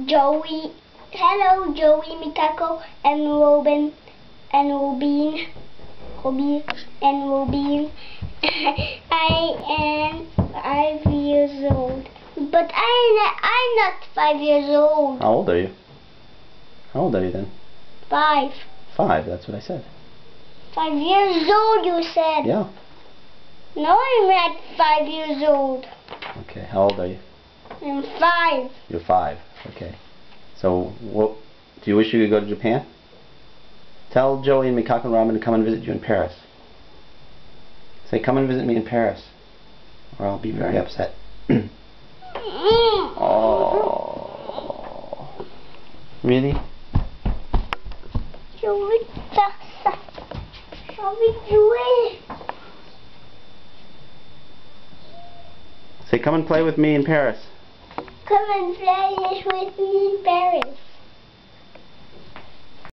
Joey. Hello, Joey, Mikako, and Robin, and Robin, and Robin. I am 5 years old, but I'm not 5 years old. How old are you? How old are you then? 5. 5, that's what I said. 5 years old, you said. Yeah. No, I'm not 5 years old. Okay, how old are you? I'm 5. You're 5, okay. So, what, do you wish you could go to Japan? Tell Joey and Mikako and Robin to come and visit you in Paris. Say, come and visit me in Paris, or I'll be very upset. Oh, really? Shall we do it? Say, come and play with me in Paris. Come and play this with me in Paris.